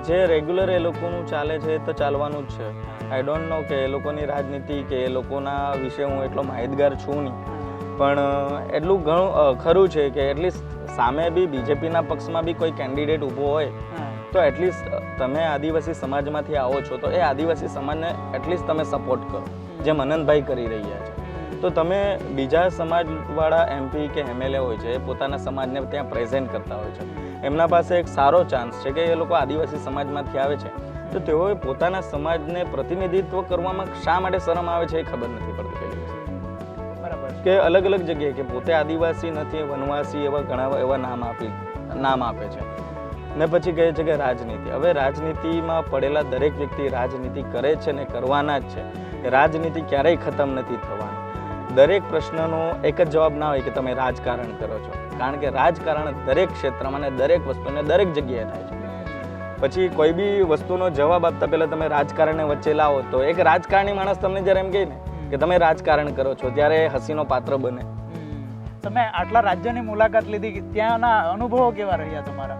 જે રેગ્યુલર એ લોકોનું ચાલે છે તો ચાલવાનું જ છે. આઈ ડોન્ટ નો કે એ લોકોની રાજનીતિ કે એ લોકોના વિશે હું એટલો માહિતગાર છું નહીં, પણ એટલું ઘણું ખરું છે કે એટલીસ્ટ સામે બી બીજેપીના પક્ષમાં બી કોઈ કેન્ડિડેટ ઊભો હોય તો એટલીસ્ટ તમે આદિવાસી સમાજમાંથી આવો છો તો એ આદિવાસી સમાજને એટલીસ્ટ તમે સપોર્ટ કરો, જેમ અનંતભાઈ કરી રહ્યા છે. તો તમે બીજા સમાજવાળા MP કે MLA હોય છે, એ પોતાના સમાજને ત્યાં પ્રેઝન્ટ કરતા હોય છે. એમના પાસે એક સારો ચાન્સ છે કે એ લોકો આદિવાસી સમાજમાંથી આવે છે, તો તેઓએ પોતાના સમાજને પ્રતિનિધિત્વ કરવામાં શા માટે શરમ આવે છે એ ખબર નથી પડતી. બરાબર કે અલગ અલગ જગ્યાએ કે પોતે આદિવાસી નથી, વનવાસી, એવા ઘણા એવા નામ આપે છે ને પછી કહે છે કે રાજનીતિ. હવે રાજનીતિમાં પડેલા દરેક વ્યક્તિ રાજનીતિ કરે છે ને કરવાના જ છે. રાજનીતિ ક્યારેય ખતમ નથી થવાની. દરેક પ્રશ્નનો એક જ જવાબ ના હોય કે તમે રાજકારણ કરો છો, કારણ કે રાજકારણ દરેક ક્ષેત્રમાં અને દરેક વસ્તુને દરેક જગ્યાએ થાય છે. પછી કોઈ બી વસ્તુનો જવાબ આપતા પહેલા તમે રાજકારણને વચ્ચે લાવો તો એક રાજકારણી માણસ તમને જ્યારે એમ કહે ને કે તમે રાજકારણ કરો છો ત્યારે હસીનો પાત્ર બને. તમે આટલા રાજ્યની મુલાકાત લીધી, ત્યાંના અનુભવો કેવા રહ્યા તમારા?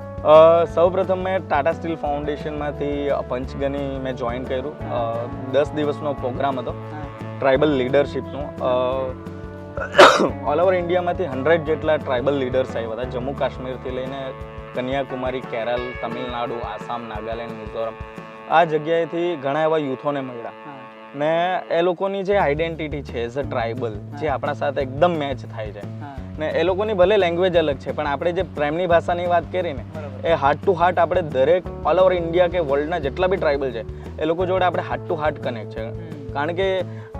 સૌપ્રથમ મેં ટાટા સ્ટીલ ફાઉન્ડેશનમાંથી પંચગની મેં જોઈન કર્યું. 10 દિવસનો પ્રોગ્રામ હતો ટ્રાઇબલ લીડરશિપનું. ઓલ ઓવર ઇન્ડિયામાંથી 100 જેટલા ટ્રાઇબલ લીડર્સ આવ્યા હતા, જમ્મુ કાશ્મીરથી લઈને કન્યાકુમારી, કેરળ, તમિલનાડુ, આસામ, નાગાલેન્ડ, મિઝોરમ, આ જગ્યાએથી ઘણા એવા યુથોને મળ્યા. ને એ લોકોની જે આઈડેન્ટિટી છે એઝ અ ટ્રાઇબલ, જે આપણા સાથે એકદમ મેચ થાય છે. ને એ લોકોની ભલે લેંગ્વેજ અલગ છે, પણ આપણે જે પ્રેમની ભાષાની વાત કરી ને, એ હાર્ટ ટુ હાર્ટ આપણે દરેક ઓલ ઓવર ઇન્ડિયા કે વર્લ્ડના જેટલા બી ટ્રાઇબલ છે એ લોકો જોડે આપણે હાર્ટ ટુ હાર્ટ કનેક્ટ છે. કારણ કે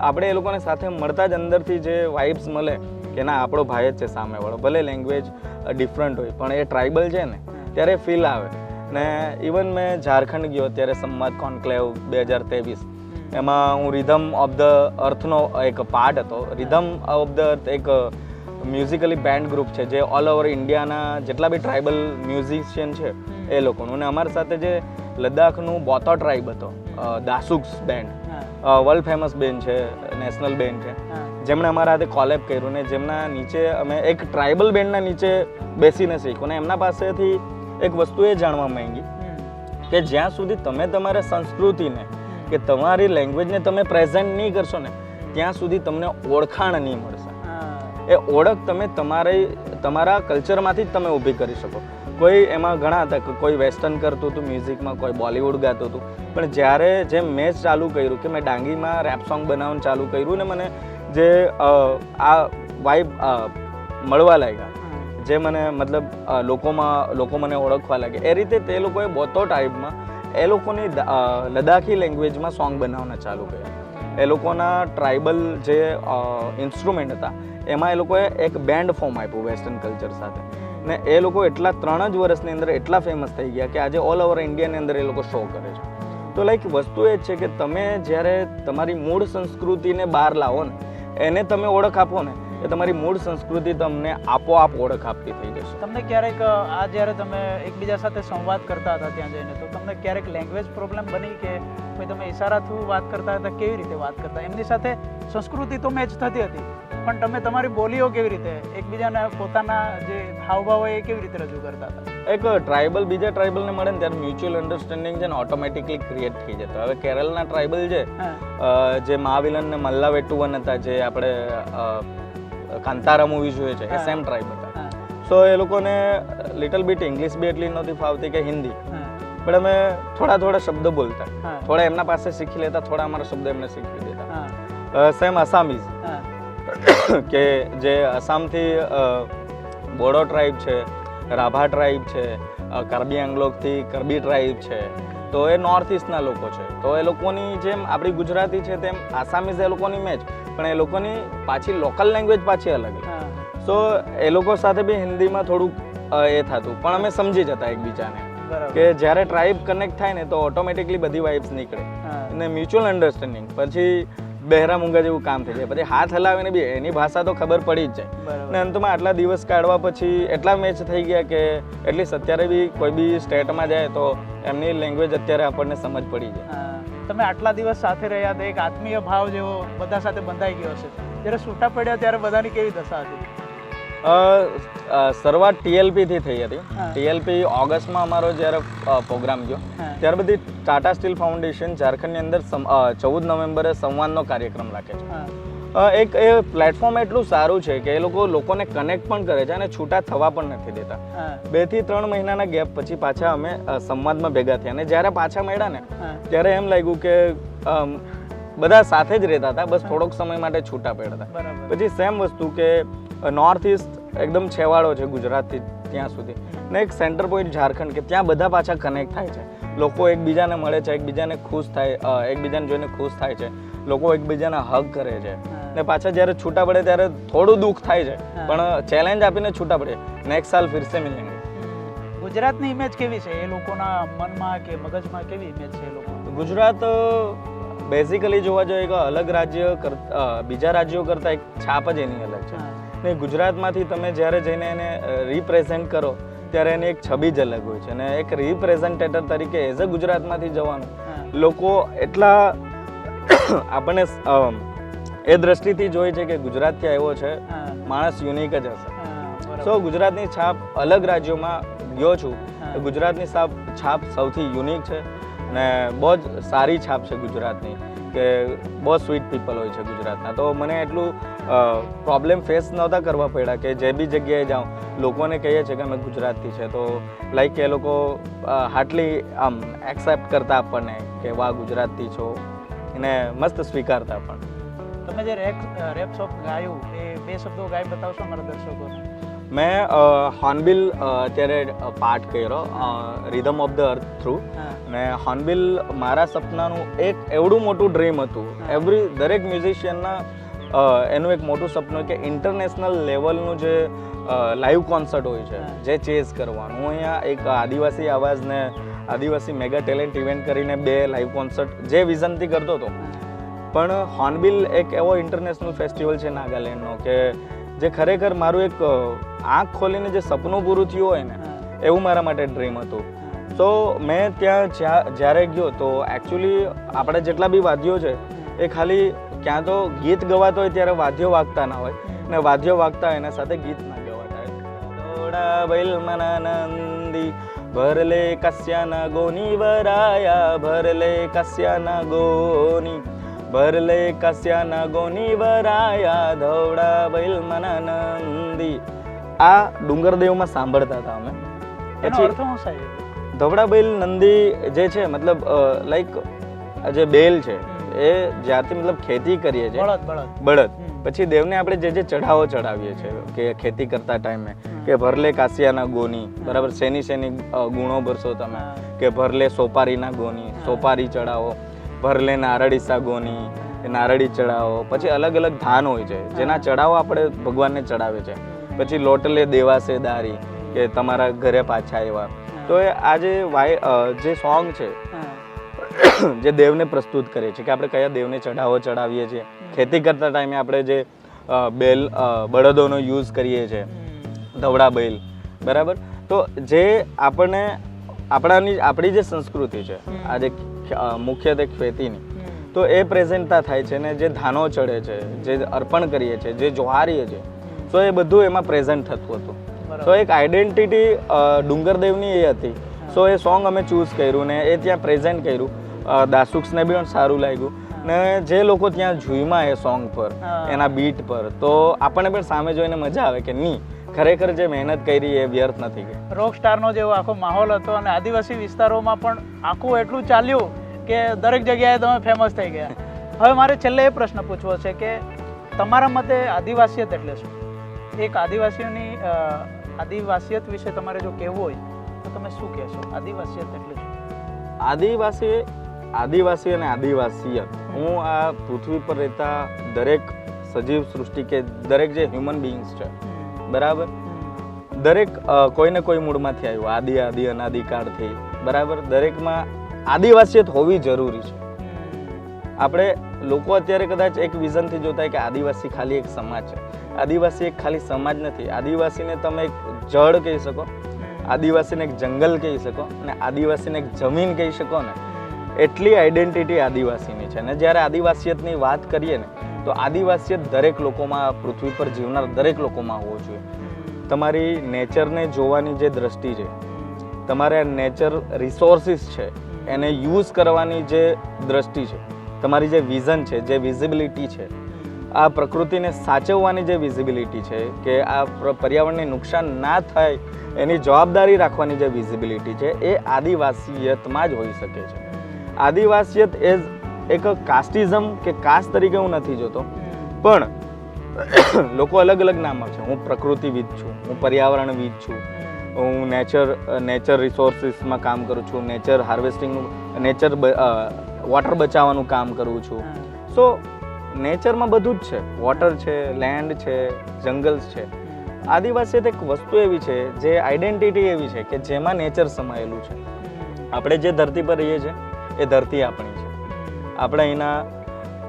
આપણે એ લોકોને સાથે મળતા જ અંદરથી જે વાઇબ્સ મળે કે ના આપણો ભાઈ જ છે સામેવાળો, ભલે લેંગ્વેજ ડિફરન્ટ હોય પણ એ ટ્રાઇબલ છે ને ત્યારે ફીલ આવે. ને ઇવન મેં ઝારખંડ ગયો ત્યારે સંવાદ કોન્ક્લેવ 2023, એમાં હું રિધમ ઓફ ધ અર્થનો એક પાર્ટ હતો. રિધમ ઓફ ધ અર્થ એક મ્યુઝિકલી બેન્ડ ગ્રુપ છે જે ઓલ ઓવર ઇન્ડિયાના જેટલા બી ટ્રાઇબલ મ્યુઝિશિયન છે એ લોકોનું. અને અમારી સાથે જે લદ્દાખનું બોતો ટ્રાઇબ હતો, દાસુક્સ બેન્ડ, વર્લ્ડ ફેમસ બેન્ડ છે, નેશનલ બેન્ડ છે, જેમણે અમારા હાથે કોલેબ કર્યું ને જેમના નીચે અમે એક ટ્રાઇબલ બેન્ડના નીચે બેસીને શીખ્યું. ને એમના પાસેથી એક વસ્તુ એ જાણવા માંગી કે જ્યાં સુધી તમે તમારા સંસ્કૃતિને કે તમારી લેંગ્વેજને તમે પ્રેઝન્ટ નહીં કરશો ને ત્યાં સુધી તમને ઓળખાણ નહીં મળશે. એ ઓળખ તમે તમારા કલ્ચરમાંથી જ તમે ઊભી કરી શકો. કોઈ એમાં ઘણા હતા કે કોઈ વેસ્ટર્ન કરતું હતું મ્યુઝિકમાં, કોઈ બોલિવૂડ ગાતું હતું, પણ જ્યારે જેમ મેં ચાલુ કર્યું કે મેં ડાંગીમાં રેપ સોંગ બનાવવાનું ચાલુ કર્યું ને મને જે આ વાઇબ મળવા લાગ્યા, જે મને મતલબ લોકો મને ઓળખવા લાગે, એ રીતે તે લોકોએ બોતો ટાઈપમાં એ લોકોની લદ્દાખી લેંગ્વેજમાં સોંગ બનાવવાના ચાલુ કર્યા. એ લોકોના ટ્રાઇબલ જે ઇન્સ્ટ્રુમેન્ટ હતા એમાં એ લોકોએ એક બેન્ડ ફોર્મ આપ્યું વેસ્ટર્ન કલ્ચર સાથે. ને એ લોકો એટલા 3 જ વર્ષની અંદર એટલા ફેમસ થઈ ગયા કે આજે ઓલ ઓવર ઇન્ડિયાની અંદર એ લોકો શો કરે છે. તો લાઈક વસ્તુ એ જ છે કે તમે જ્યારે તમારી મૂળ સંસ્કૃતિને બહાર લાવો ને, એને તમે ઓળખ આપો ને, એ તમારી મૂળ સંસ્કૃતિ તમને આપોઆપ ઓળખ આપતી થઈ જશે. તમને ક્યારેક આ જ્યારે તમે એકબીજા સાથે સંવાદ કરતા હતા ત્યાં જઈને, તો તમને ક્યારેક લેંગ્વેજ પ્રોબ્લેમ બની કે ભાઈ તમે ઇશારા થ્રુ વાત કરતા હતા, કેવી રીતે વાત કરતા? એમની સાથે સંસ્કૃતિ તો મેચ થતી હતી પણ તમે તમારી બોલીઓ કેવી રીતે એકબીજાને પોતાના જે હાવભાવ હોય એ કેવી રીતે રજૂ કરતા હતા? એક ટ્રાઇબલ બીજા ટ્રાઇબલને મળે ને ત્યારે મ્યુચ્યુઅલ અન્ડરસ્ટેન્ડિંગ છે ને ઓટોમેટિકલી ક્રિએટ થઈ જતો. હવે કેરળના ટ્રાઇબલ છે જે માવિલન ને મલ્લાવેટ્ટુવન હતા, જે આપણે કાંતારા મૂવી જોઈએ છે, એ સેમ ટ્રાઇબ હતા. સો એ લોકોને લિટલ બીટ ઇંગ્લિશ બી એટલી નહોતી ફાવતી કે હિન્દી, પણ અમે થોડા શબ્દો બોલતા, થોડા એમના પાસે શીખી લેતા, થોડા અમારા શબ્દ એમને શીખી દેતા. સેમ આસામીઝ કે જે આસામથી બોડો ટ્રાઇબ છે, રાભા ટ્રાઇબ છે, કાર્બી આંગ્લોકથી કર્બી ટ્રાઇબ છે, તો એ નોર્થ ઇસ્ટના લોકો છે. તો એ લોકોની જેમ આપણી ગુજરાતી છે તેમ આસામીઝ એ લોકોની મેચ, પણ એ લોકોની પાછી લોકલ લેંગ્વેજ પાછી અલગ. સો એ લોકો સાથે બી હિન્દીમાં થોડુંક એ થતું, પણ અમે સમજી જતા એકબીજાને કે જ્યારે ટ્રાઇબ કનેક્ટ થાય ને તો ઓટોમેટિકલી બધી વાઇબ્સ નીકળે અને મ્યુચ્યુઅલ અન્ડરસ્ટેન્ડિંગ. પછી બહેરા મૂંગા જેવું કામ થઈ જાય, પછી હાથ હલાવીને બી એની ભાષા તો ખબર પડી જ જાય. ને અંતમાં આટલા દિવસ કાઢવા પછી એટલા મેચ થઈ ગયા કે એટલીસ્ટ અત્યારે બી કોઈ બી સ્ટેટમાં જાય તો એમની લેંગ્વેજ અત્યારે આપણને સમજ પડી જાય. તમે આટલા દિવસ સાથે રહ્યા તો એક આત્મીય ભાવ જેવો બધા સાથે બંધાઈ ગયો હશે. જ્યારે છૂટા પડ્યા ત્યારે બધાની કેવી દશા હતી? શરૂઆત ટીએલપી થી થઈ હતી. ટીએલપી ઓગસ્ટમાં અમારો જ્યારે પ્રોગ્રામ ગયો ત્યાર બધી ટાટા સ્ટીલ ફાઉન્ડેશન ઝારખંડની અંદર 14 નવેમ્બરે સંવાદનો કાર્યક્રમ રાખે છે. એક એ પ્લેટફોર્મ એટલું સારું છે કે એ લોકોને કનેક્ટ પણ કરે છે અને છૂટા થવા પણ નથી દેતા. 2 થી 3 મહિનાના ગેપ પછી પાછા અમે સંવાદમાં ભેગા થયા અને જ્યારે પાછા મળ્યા ને ત્યારે એમ લાગ્યું કે બધા સાથે જ રહેતા હતા, બસ થોડોક સમય માટે છૂટા પડ્યા હતા. પછી સેમ વસ્તુ કે નોર્થ ઇસ્ટ એકદમ છેવાડો છે ગુજરાતથી ત્યાં સુધી, ને એક સેન્ટર પોઈન્ટ ઝારખંડ કે ત્યાં બધા પાછા કનેક્ટ થાય છે. લોકો એકબીજાને મળે છે, એકબીજાને ખુશ થાય, એકબીજાને જોઈને ખુશ થાય છે, લોકો એકબીજાને હગ કરે છે. ને પાછા જ્યારે છૂટા પડે ત્યારે થોડું દુઃખ થાય છે, પણ ચેલેન્જ આપીને છૂટા પડે, નેક્સ્ટ સાલ ફિરસે મિલેંગે. ગુજરાતની ઇમેજ કેવી છે એ લોકોના મનમાં કે મગજમાં? કેવી ઇમેજ છે એ લોકો? ગુજરાત બેઝિકલી જોવા જોઈએ કે અલગ રાજ્ય બીજા રાજ્યો કરતાં એક છાપ જ એની અલગ છે. ને ગુજરાતમાંથી તમે જ્યારે જઈને એને રિપ્રેઝેન્ટ કરો ત્યારે એની એક છબી જ અલગ હોય છે. અને એક રિપ્રેઝેન્ટેટર તરીકે એઝ અ ગુજરાતમાંથી જવાનું લોકો એટલા આપણને એ દ્રષ્ટિથી જોઈએ છે કે ગુજરાતથી આવ્યો છે માણસ યુનિક જ હશે. સો ગુજરાતની છાપ અલગ રાજ્યોમાં ગયો છું, ગુજરાતની છાપ સૌથી યુનિક છે ને બહુ જ સારી છાપ છે ગુજરાતની, કે બહુ સ્વીટ પીપલ હોય છે ગુજરાતના. તો મને એટલું પ્રોબ્લેમ ફેસ નહોતા કરવા પડ્યા કે જે બી જગ્યાએ જાઉં લોકોને કહીએ છીએ કે અમે ગુજરાતથી છે તો લાઈક એ લોકો હાર્ટલી આમ એક્સેપ્ટ કરતા આપણને કે વાહ ગુજરાતથી છો, એને મસ્ત સ્વીકારતા. પણ તમે જે રેપ સોંગ ગાયું એ 2 શબ્દો ગાઈ બતાવશો મારા દર્શકોને? મેં હોર્નબિલ અત્યારે પાર્ટ કર્યો rhythm of the earth through. અને હોર્નબિલ મારા સપનાનું એક એવડું મોટું ડ્રીમ હતું. દરેક મ્યુઝિશિયનના એનું એક મોટું સપનું કે ઇન્ટરનેશનલ લેવલનું જે લાઈવ કોન્સર્ટ હોય છે જે ચેઝ કરવાનું. હું અહીંયા એક આદિવાસી આવાજને આદિવાસી મેગા ટેલેન્ટ ઇવેન્ટ કરીને 2 લાઈવ કોન્સર્ટ જે વિઝનથી કરતો હતો. પણ હોર્નબિલ એક એવો ઇન્ટરનેશનલ ફેસ્ટિવલ છે નાગાલેન્ડનો કે જે ખરેખર મારું એક આંખ ખોલીને જે સપનું પૂરું થયું હોય ને એવું મારા માટે ડ્રીમ હતું. તો મેં ત્યાં જ્યારે ગયો તો એકચ્યુઅલી આપણે જેટલા બી વાદ્યો છે એ ખાલી ક્યાં તો ગીત ગવાતો હોય ત્યારે વાદ્યો વાગતા ના હોય ને વાદ્યો વાગતા હોય એના સાથે ગીત ના ગવાતા હોય. દોડા બૈલ મનાનંદી ભરલે કસ્યાના ગોની વરાયા ભરલે કસ્યાના ગોની ભરલે કસ્યાના ગોની વરાયા ધોડા બૈલ મનાનંદી. આ ડુંગરદેવમાં સાંભળતા હતા અમે. એનો અર્થ શું સાહેબ? ધવડા બૈલ નંદી જે છે મતલબ લાઈક જે બેલ છે એ જ્યારથી મતલબ ખેતી કરીએ છીએ બળદ પછી દેવને આપણે જે ચઢાવો ચડાવીએ છીએ કે ખેતી કરતા ટાઈમે કે ભરલે કાસિયાના ગોની બરાબર શેની ગુણો ભરશો તમે કે ભરલે સોપારીના ગોની સોપારી ચડાવો ભરલે નારળીસા ગોની નારળી ચડાવો. પછી અલગ અલગ ધાન હોય છે જેના ચડાવો આપણે ભગવાનને ચડાવે છે. પછી લોટલે દેવાસે દારી કે તમારા ઘરે પાછા આવ્યા. તો આ જે સોંગ છે જે દેવને પ્રસ્તુત કરે છે કે આપણે કયા દેવને ચઢાવો ચડાવીએ છીએ. ખેતી કરતા ટાઈમે આપણે જે બળદોનો યુઝ કરીએ છીએ ધવડા બેલ બરાબર. તો જે આપણી જે સંસ્કૃતિ છે આ જે મુખ્યત્વે ખેતીની તો એ પ્રેઝન્ટતા થાય છે ને જે ધાનો ચડે છે જે અર્પણ કરીએ છીએ જે જોહારીએ છીએ તો એ બધું એમાં પ્રેઝન્ટ થતું હતું. તો એક આઈડેન્ટિટી ડુંગરદેવની એ હતી. સો એ સોંગ અમે ચૂઝ કર્યું ને એ ત્યાં પ્રેઝન્ટ કર્યું. દાસુક્સને બી પણ સારું લાગ્યું ને જે લોકો ત્યાં ઝૂઈમાં એ સોંગ પર એના બીટ પર તો આપણને પણ સામે જોઈને મજા આવે કે નહીં ખરેખર જે મહેનત કરી એ વ્યર્થ નથી ગઈ. રોક સ્ટારનો જેવો આખો માહોલ હતો અને આદિવાસી વિસ્તારોમાં પણ આખું એટલું ચાલ્યું કે દરેક જગ્યાએ તમે ફેમસ થઈ ગયા. હવે મારે છેલ્લે એ પ્રશ્ન પૂછવો છે કે તમારા મતે આદિવાસીયત એટલે શું? એક આદિવાસીયત વિશે તમારે જો કહેવું હોય તો તમે શું કહેશો? આદિવાસીયત એટલે શું? આદિવાસી અને આદિવાસીયત હું આ પૃથ્વી પર રહેતા દરેક સજીવ સૃષ્ટિ કે દરેક જે હ્યુમન બીઇંગ્સ છે બરાબર દરેક કોઈને કોઈ મૂળમાંથી આવ્યું આદિ અનાદિકાળથી બરાબર. દરેકમાં આદિવાસીયત હોવી જરૂરી છે. આપણે લોકો અત્યારે કદાચ એક વિઝનથી જોતા હોય કે આદિવાસી ખાલી એક સમાજ છે. આદિવાસી એક ખાલી સમાજ નથી. આદિવાસીને તમે એક જળ કહી શકો, આદિવાસીને એક જંગલ કહી શકો અને આદિવાસીને એક જમીન કહી શકો ને એટલી આઈડેન્ટિટી આદિવાસીની છે. ને જ્યારે આદિવાસીયતની વાત કરીએ ને તો આદિવાસીયત દરેક લોકોમાં પૃથ્વી પર જીવનાર દરેક લોકોમાં હોવો જોઈએ. તમારી નેચરને જોવાની જે દ્રષ્ટિ છે તમારે નેચર રિસોર્સિસ છે એને યુઝ કરવાની જે દ્રષ્ટિ છે તમારી જે વિઝન છે જે વિઝિબિલિટી છે આ પ્રકૃતિને સાચવવાની જે વિઝિબિલિટી છે કે આ પર્યાવરણને નુકસાન ના થાય એની જવાબદારી રાખવાની જે વિઝિબિલિટી છે એ આદિવાસીયતમાં જ હોઈ શકે છે. આદિવાસીયત એઝ એક કાસ્ટિઝમ કે કાસ્ટ તરીકે હું નથી જોતો પણ લોકો અલગ અલગ નામ છે. હું પ્રકૃતિવિદ છું, હું પર્યાવરણવિદ છું, હું નેચર રિસોર્સિસમાં કામ કરું છું, નેચર હાર્વેસ્ટિંગનું વોટર બચાવવાનું કામ કરું છું. સો નેચરમાં બધું જ છે. વોટર છે, લેન્ડ છે, જંગલ્સ છે. આદિવાસીયત એક વસ્તુ એવી છે જે આઈડેન્ટિટી એવી છે કે જેમાં નેચર સમાયેલું છે. આપણે જે ધરતી પર રહીએ છીએ એ ધરતી આપણી છે. આપણે અહીંના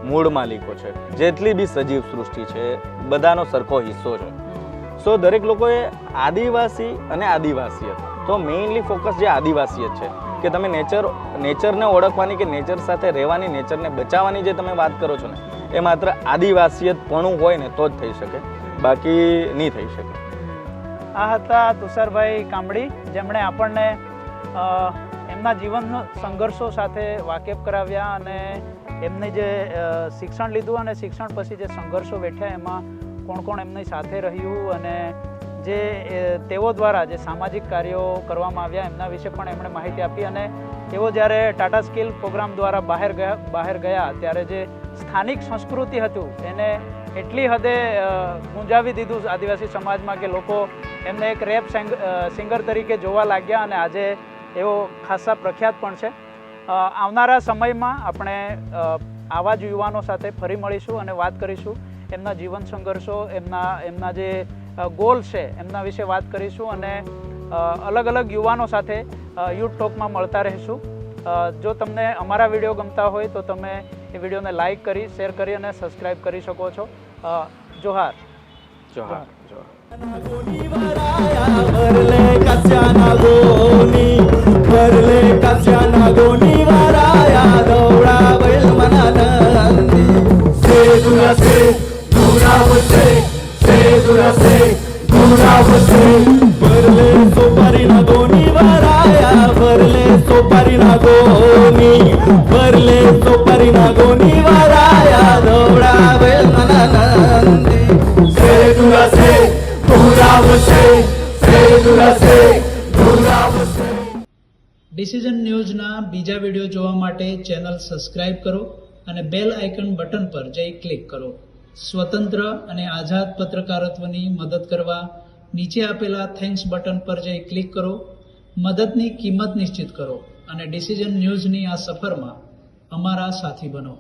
મૂળ માલિકો છે. જેટલી બી સજીવ સૃષ્ટિ છે બધાનો સરખો હિસ્સો છે. સો દરેક લોકોએ આદિવાસી અને આદિવાસીયત તો મેઇનલી ફોકસ જે આદિવાસીયત છે કે તમે નેચરને ઓળખવાની કે નેચર સાથે રહેવાની નેચરને બચાવવાની જે તમે વાત કરો છો ને એ માત્ર આદિવાસીયતપણું હોય ને તો જ થઈ શકે, બાકી નહીં થઈ શકે. આ હતા તુષારભાઈ કામડી જેમણે આપણને એમના જીવન સંઘર્ષો સાથે વાકેફ કરાવ્યા અને એમને જે શિક્ષણ લીધું અને શિક્ષણ પછી જે સંઘર્ષો વેઠ્યા એમાં કોણ કોણ એમની સાથે રહ્યું અને જે તેઓ દ્વારા જે સામાજિક કાર્યો કરવામાં આવ્યા એમના વિશે પણ એમણે માહિતી આપી. અને તેઓ જ્યારે ટાટા સ્કિલ પ્રોગ્રામ દ્વારા બહાર ગયા ત્યારે જે સ્થાનિક સંસ્કૃતિ હતું એને એટલી હદે ગુંજાવી દીધું આદિવાસી સમાજમાં કે લોકો એમને એક રેપ સિંગર તરીકે જોવા લાગ્યા અને આજે એવો ખાસા પ્રખ્યાત પણ છે. આવનારા સમયમાં આપણે આવા જ યુવાનો સાથે ફરી મળીશું અને વાત કરીશું એમના જીવન સંઘર્ષો, એમના જે ગોલ છે એમના વિશે વાત કરીશું અને અલગ અલગ યુવાનો સાથે યુથ ટોકમાં મળતા રહીશું. જો તમને અમારા વિડીયો ગમતા હોય તો તમે એ વિડીયોને લાઈક કરી, શેર કરી અને સબસ્ક્રાઈબ કરી શકો છો. જોહાર. જોહાર. જોહાર. ભરલે કસ્યાના ગોની, ભરલે કસ્યાના ગોની વારાયા દોડા બેલ મનાનંદી. સે દુરસે દુરાવસે, સે દુરસે દુરાવસે. ભરલે સોપારીના ગોની વારાયા, ભરલે સોપારીના ગોની, ભરલે સોપારીના ગોની વારાયા દોડા બેલ મનાનંદી. સે દુરસે ડિસિઝન ન્યૂઝના બીજા વિડીયો જોવા માટે ચેનલ સબસ્ક્રાઇબ કરો અને બેલ આઇકન બટન પર જઈ ક્લિક કરો. સ્વતંત્ર અને આઝાદ પત્રકારત્વની મદદ કરવા નીચે આપેલા થેન્ક્સ બટન પર જઈ ક્લિક કરો. મદદની કિંમત નિશ્ચિત કરો અને ડિસિઝન ન્યૂઝની આ સફરમાં અમારા સાથી બનો.